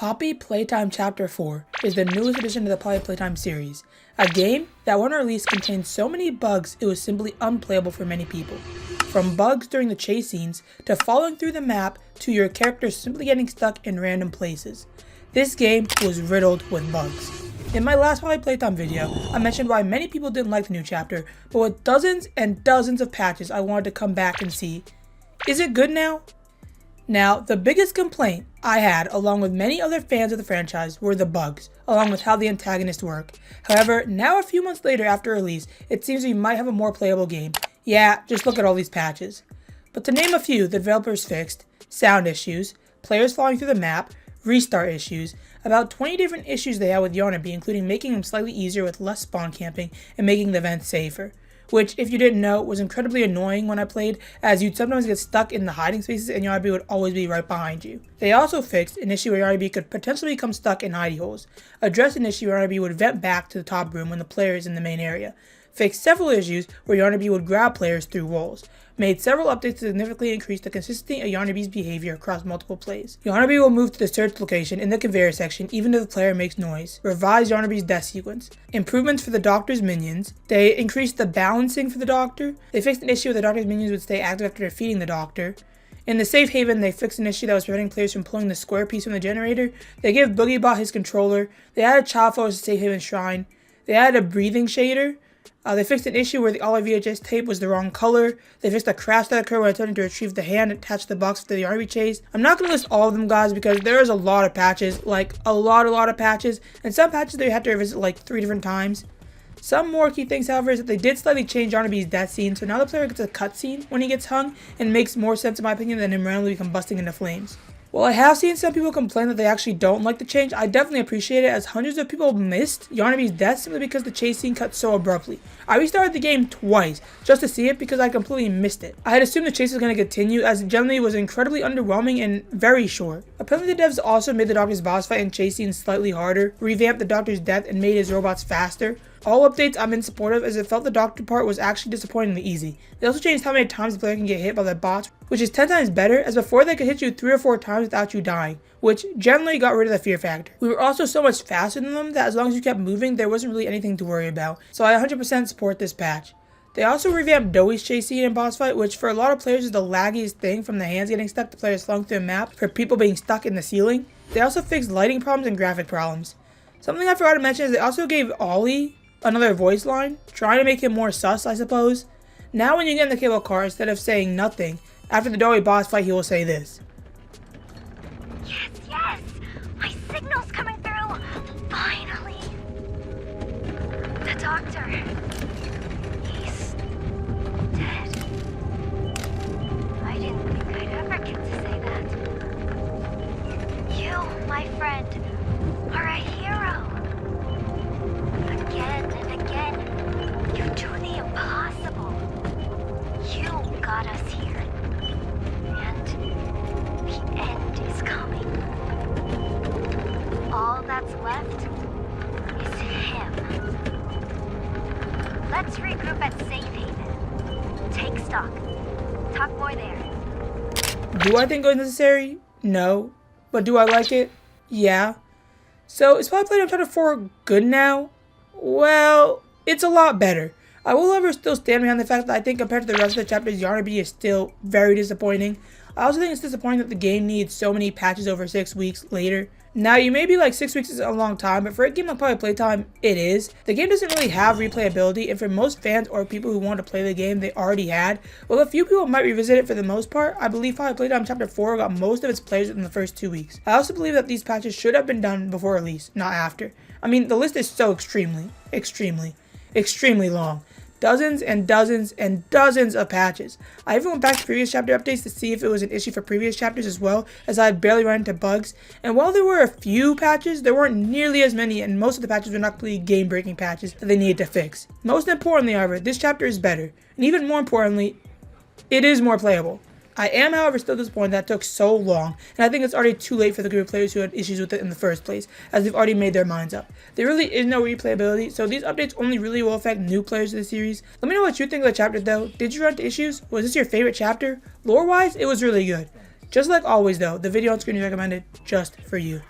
Poppy Playtime Chapter 4 is the newest addition to the Poppy Playtime series, a game that when released contained so many bugs it was simply unplayable for many people. From bugs during the chase scenes, to falling through the map, to your character simply getting stuck in random places. This game was riddled with bugs. In my last Poppy Playtime video, I mentioned why many people didn't like the new chapter, but with dozens and dozens of patches I wanted to come back and see, is it good now? Now, the biggest complaint I had, along with many other fans of the franchise, were the bugs, along with how the antagonists work. However, now a few months later after release, it seems we might have a more playable game. Yeah, just look at all these patches. But to name a few, the developers fixed sound issues, players falling through the map, restart issues, about 20 different issues they had with Yarnaby, including making them slightly easier with less spawn camping and making the events safer. Which, if you didn't know, was incredibly annoying when I played, as you'd sometimes get stuck in the hiding spaces and Yarnaby would always be right behind you. They also fixed an issue where Yarnaby could potentially become stuck in hidey holes, addressed an issue where Yarnaby would vent back to the top room when the player is in the main area, fixed several issues where Yarnaby would grab players through walls, made several updates to significantly increase the consistency of Yarnaby's behavior across multiple plays. Yarnaby will move to the search location in the conveyor section even if the player makes noise, revised Yarnaby's death sequence, improvements for the Doctor's minions, they increased the balancing for the Doctor, they fixed an issue where the Doctor's minions would stay active after defeating the Doctor. In the safe haven, they fixed an issue that was preventing players from pulling the square piece from the generator, they gave BoogieBot his controller, they added child photos to safe haven shrine, they added a breathing shader, they fixed an issue where the all VHS tape was the wrong color. They fixed a crash that occurred when attempting to retrieve the hand attached to the box for the Yarnaby chase. I'm not going to list all of them, guys, because there is a lot of patches, like a lot of patches, and some patches they had to revisit like 3 different times. Some more key things, however, is that they did slightly change Yarnaby's death scene, so now the player gets a cutscene when he gets hung, and it makes more sense in my opinion than him randomly combusting into flames. While I have seen some people complain that they actually don't like the change, I definitely appreciate it, as hundreds of people missed Yarnaby's death simply because the chase scene cut so abruptly. I restarted the game twice just to see it because I completely missed it. I had assumed the chase was going to continue, as it generally was incredibly underwhelming and very short. Apparently the devs also made the Doctor's boss fight and chase scene slightly harder, revamped the Doctor's death and made his robots faster. All updates I'm in support of, as it felt the Doctor part was actually disappointingly easy. They also changed how many times the player can get hit by the bots, which is 10 times better, as before they could hit you 3 or 4 times without you dying, which generally got rid of the fear factor. We were also so much faster than them that as long as you kept moving, there wasn't really anything to worry about, so I 100% support this patch. They also revamped Doey's chase scene and boss fight, which for a lot of players is the laggiest thing, from the hands getting stuck to players falling through a map, for people being stuck in the ceiling. They also fixed lighting problems and graphic problems. Something I forgot to mention is they also gave Ollie another voice line, trying to make him more sus, I suppose. Now when you get in the cable car, instead of saying nothing, after the Doey boss fight he will say this. Yes! My signal's coming through! Finally! The Doctor. He's dead. I didn't think I'd ever get to say that. You, my friend, are a hero. Again and again, you do the impossible. You got us here. And the end is coming. All that's left is him. Let's regroup at Safe Haven. Take stock. Talk more there. Do I think it was necessary? No. But do I like it? Yeah. So is Poppy Playtime Chapter 4 good now? Well, it's a lot better. I will however still stand behind the fact that I think compared to the rest of the chapters, Yarnaby is still very disappointing. I also think it's disappointing that the game needs so many patches over 6 weeks later. Now, you may be like 6 weeks is a long time, but for a game like Poppy Playtime, it is. The game doesn't really have replayability, and for most fans or people who want to play the game, they already had. While a few people might revisit it for the most part, I believe Poppy Playtime Chapter 4 got most of its players within the first 2 weeks. I also believe that these patches should have been done before release, not after. I mean, the list is so extremely long. Dozens and dozens and dozens of patches. I even went back to previous chapter updates to see if it was an issue for previous chapters as well, as I had barely run into bugs. And while there were a few patches, there weren't nearly as many, and most of the patches were not completely game-breaking patches that they needed to fix. Most importantly, however, this chapter is better. And even more importantly, it is more playable. I am, however, still disappointed that it took so long, and I think it's already too late for the group of players who had issues with it in the first place, as they've already made their minds up. There really is no replayability, so these updates only really will affect new players to the series. Let me know what you think of the chapter though. Did you run into issues? Was this your favorite chapter? Lore-wise, it was really good. Just like always though, the video on screen is recommended just for you.